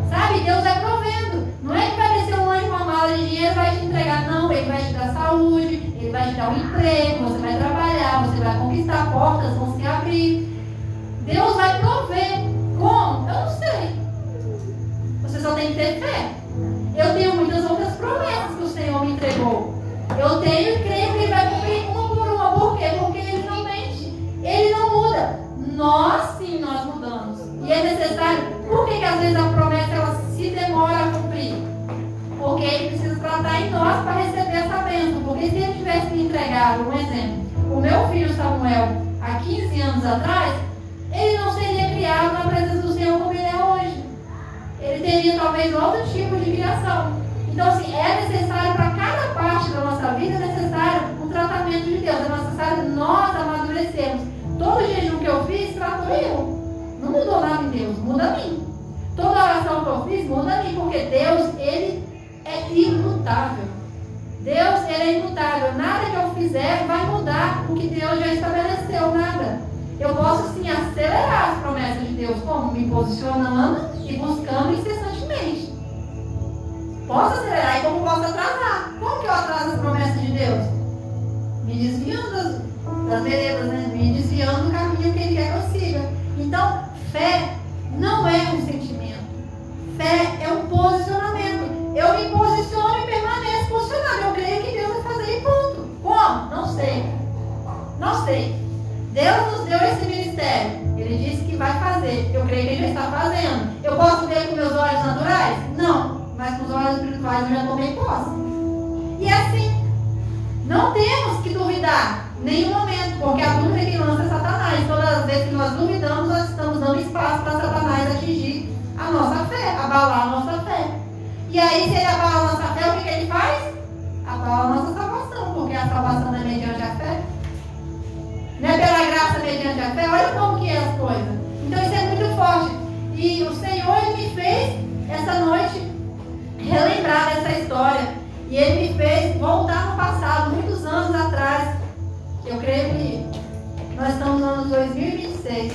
Sabe? Deus vai provendo. Não é que vai descer um anjo com uma mala de dinheiro e vai te entregar. Não, Ele vai te dar saúde, Ele vai te dar um emprego, você vai trabalhar, você vai conquistar, portas vão se abrir. Deus vai prover. Como? Eu não sei. Você só tem que ter fé. Eu tenho muitas outras promessas que o Senhor me entregou. Eu tenho e creio que Ele vai cumprir uma por uma. Por quê? Porque Ele não mente. Ele não muda. Nós sim, nós mudamos. E é necessário. Por que às vezes a promessa ela se demora a cumprir? Porque Ele precisa tratar em nós para receber essa bênção. Porque se Ele tivesse me entregado, um exemplo, o meu filho Samuel, há 15 anos atrás, ele não seria criado na presença do Senhor como ele é hoje. Ele teria talvez outro tipo de criação. Então, assim, é necessário para cada parte da nossa vida, é necessário um tratamento de Deus. É necessário nós amadurecermos. Todo jejum que eu fiz, tratou eu. Não mudou nada em Deus, muda a mim. Toda oração que eu fiz, muda a mim. Porque Deus, Ele é imutável. Deus, Ele é imutável. Nada que eu fizer vai mudar o que Deus já estabeleceu, nada. Eu posso sim acelerar as promessas de Deus, como? Me posicionando e buscando incessantemente. Posso acelerar e como posso atrasar? Como que eu atraso as promessas de Deus? Me desviando das veredas, né? Me desviando do caminho que Ele quer que eu siga. Então, fé não é um sentimento. Fé é um posicionamento. Eu me posiciono e permaneço posicionado. Eu creio que Deus vai fazer e ponto. Como? Não sei. Não sei. Deus nos deu esse ministério. Ele disse que vai fazer. Eu creio que Ele já está fazendo. Eu posso ver com meus olhos naturais? Não. Mas com os olhos espirituais eu já tomei posse. E é assim. Não temos que duvidar em nenhum momento. Porque a dúvida que lança é Satanás. Todas as vezes que nós duvidamos, nós estamos dando espaço para Satanás atingir a nossa fé. Abalar a nossa fé. E aí, se ele abala a nossa fé, o que ele faz? Abala a nossa salvação. Porque a salvação não é mediante a fé. Não é pela graça mediante a fé. Olha como que é as coisas. Então isso é muito forte. E o Senhor, Ele me fez essa noite relembrar dessa história. E Ele me fez voltar no passado, muitos anos atrás. Eu creio que nós estamos no ano 2026.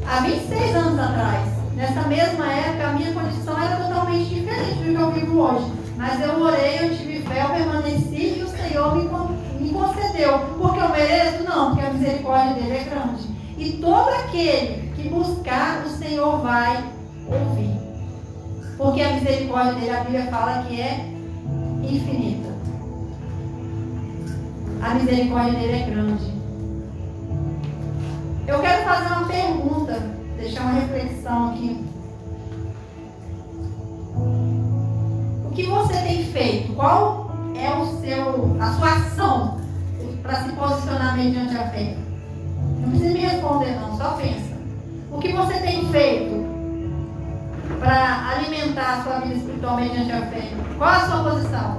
Há 26 anos atrás, nessa mesma época, a minha condição era totalmente diferente do que eu vivo hoje. Mas eu orei, eu tive fé, eu permaneci e o Senhor me concedeu. Porque eu mereço? Não, porque a misericórdia dele é grande. E todo aquele que buscar, o Senhor vai ouvir. Porque a misericórdia dele, a Bíblia fala que é infinita. A misericórdia dele é grande. Eu quero fazer uma pergunta, deixar uma reflexão aqui. O que você tem feito? Qual é a sua ação para se posicionar mediante a fé? Não precisa me responder não, só pensa. O que você tem feito alimentar a sua vida espiritual mediante a fé? Qual a sua posição?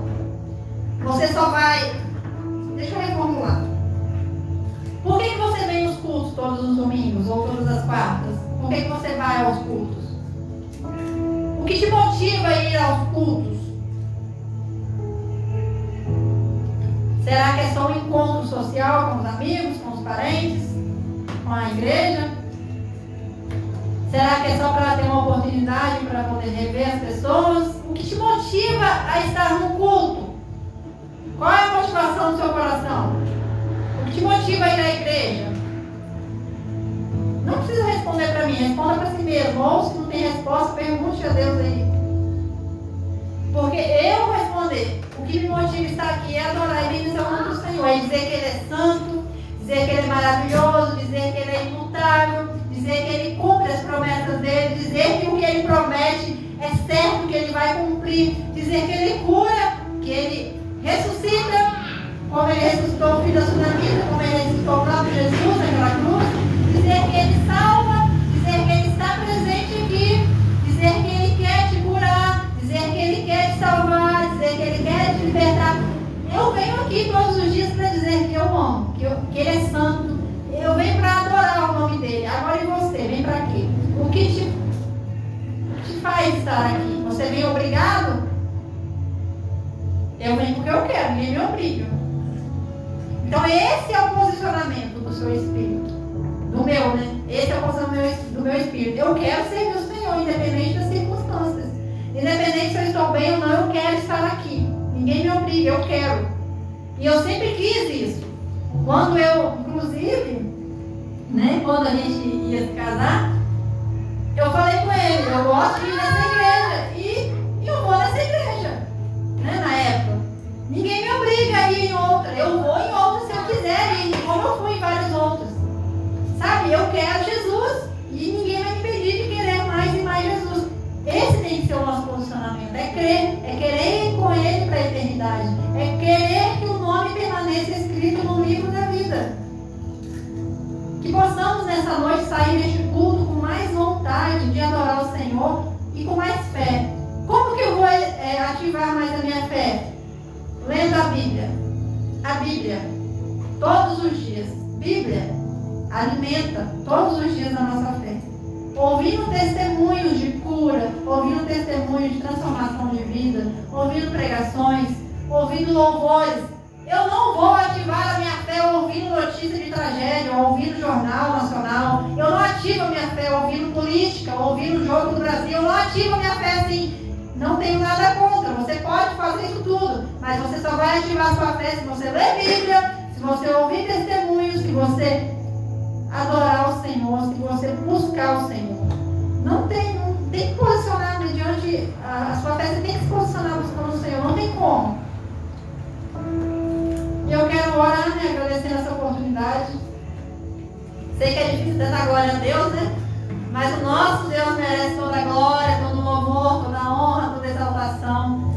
Você só vai... Deixa eu reformular. Por que você vem nos cultos todos os domingos ou todas as quartas? Por que você vai aos cultos? O que te motiva a ir aos cultos? Será que é só um encontro social com os amigos, com os parentes, com a igreja? Será que é só para ter uma oportunidade para poder rever as pessoas? O que te motiva a estar no culto? Qual é a motivação do seu coração? O que te motiva a ir à igreja? Não precisa responder para mim, responda para si mesmo. Ou se não tem resposta, pergunte a Deus aí. Porque eu vou responder. O que me motiva a estar aqui é adorar e bendizer o nome do Senhor. É dizer que Ele é santo, dizer que Ele é maravilhoso, dizer que Ele é imutável, dizer que Ele cumpre as promessas dEle, dizer que o que Ele promete é certo, que Ele vai cumprir, dizer que Ele cura, que Ele ressuscita, como Ele ressuscitou o filho da Sunamita, como Ele ressuscitou o próprio Jesus naquela cruz, dizer que Ele salva, dizer que Ele está presente aqui, dizer que Ele quer te curar, dizer que Ele quer te salvar, dizer que Ele quer te libertar. Eu venho aqui todos os dias para dizer que eu amo, que Ele é santo. Eu venho para adorar o nome dEle. Agora e você, vem para quê? O que te faz estar aqui? Você vem obrigado? Eu venho porque eu quero, ninguém me obriga. Então esse é o posicionamento do seu espírito. Do meu, né? Esse é o posicionamento do meu espírito. Eu quero servir o Senhor, independente das circunstâncias. Independente se eu estou bem ou não, eu quero estar aqui. Ninguém me obriga, eu quero. E eu sempre quis isso. Quando eu, inclusive, né, quando a gente ia se casar, eu falei com ele, eu gosto de ir nessa igreja. E eu vou nessa igreja, né, na época. Ninguém me obriga a ir em outra. Eu vou em outra se eu quiser ir, como eu fui em várias outras. Sabe, eu quero Jesus e ninguém vai me impedir de querer mais e mais Jesus. Esse tem que ser o nosso posicionamento. É crer, é querer ir com Ele para a eternidade. É querer que o nome permaneça escrito no livro da vida. Que possamos nessa noite sair deste culto com mais vontade de adorar o Senhor e com mais fé. Como que eu vou ativar mais a minha fé? Lendo a Bíblia. A Bíblia. Todos os dias. Bíblia alimenta todos os dias a nossa fé. Ouvindo testemunhos de cura, ouvindo testemunhos de transformação de vida, ouvindo pregações, ouvindo louvores. Eu não vou ativar a minha fé ouvindo notícia de tragédia, ouvindo jornal nacional. Eu não ativo a minha fé ouvindo política, ouvindo o jogo do Brasil. Eu não ativo a minha fé assim. Não tenho nada contra. Você pode fazer isso tudo, mas você só vai ativar a sua fé se você ler Bíblia, se você ouvir testemunhos, se você adorar o Senhor, se você buscar o Senhor. Não tem que posicionar mediante a sua fé, você tem que se posicionar buscando o Senhor, não tem como. E eu quero orar, né, agradecendo essa oportunidade. Sei que é difícil dar glória a Deus, né? Mas o nosso Deus merece toda a glória, todo o louvor, toda a honra, toda a exaltação.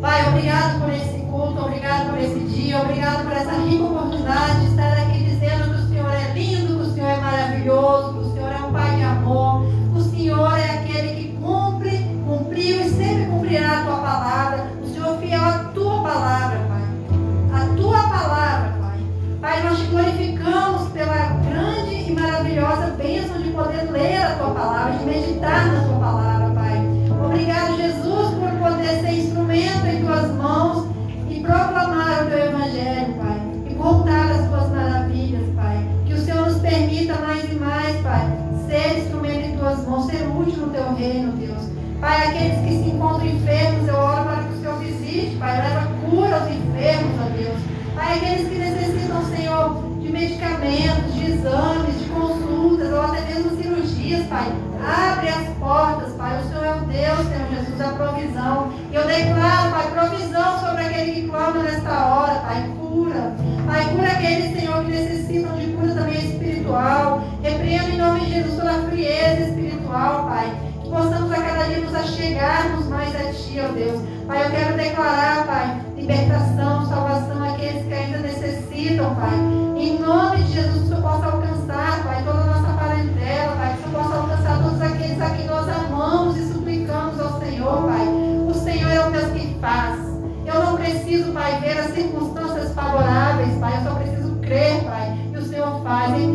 Pai, obrigado por esse culto, obrigado por esse dia, obrigado por essa rica oportunidade de estar aqui dizendo que o Senhor é lindo, que o Senhor é maravilhoso, que o Senhor é um Pai de amor, que o Senhor é aquele que cumpriu e sempre cumprirá a tua palavra. O Senhor é fiel à tua palavra, Pai. A tua palavra, Pai. Pai, nós te glorificamos pela grande e maravilhosa bênção de poder ler a tua palavra, de meditar na tua palavra, Pai. Obrigado, Jesus, por poder ser instrumento em tuas mãos e proclamar o teu evangelho, Pai. E contar as tuas maravilhas, Pai. Que o Senhor nos permita mais e mais, Pai, ser instrumento em tuas mãos, ser útil no teu reino, Deus. Pai, aqueles que se encontram enfermos, eu oro para que o Senhor visite, Pai, leva cura aos enfermos, ó Deus. Pai, aqueles que necessitam, Senhor, de medicamentos, de exames, de consultas, ou até mesmo cirurgias, Pai, abre as portas, Pai. O Senhor é o Deus, Senhor Jesus, da provisão. E eu declaro, Pai, provisão sobre aquele que clama nesta hora, Pai, cura. Pai, cura aqueles, Senhor, que necessitam de cura também espiritual. Repreendo em nome de Jesus toda a frieza espiritual, Pai. Que possamos a cada dia nos achegarmos mais a Ti, ó Deus. Pai, eu quero declarar, Pai, libertação, salvação àqueles que ainda necessitam, Pai. Em nome de Jesus, que o Senhor possa alcançar, Pai, toda a nossa parentela, Pai. Que o Senhor possa alcançar todos aqueles a quem nós amamos e suplicamos ao Senhor. Pai, ver as circunstâncias favoráveis, Pai. Eu só preciso crer, Pai, que o Senhor faz. Em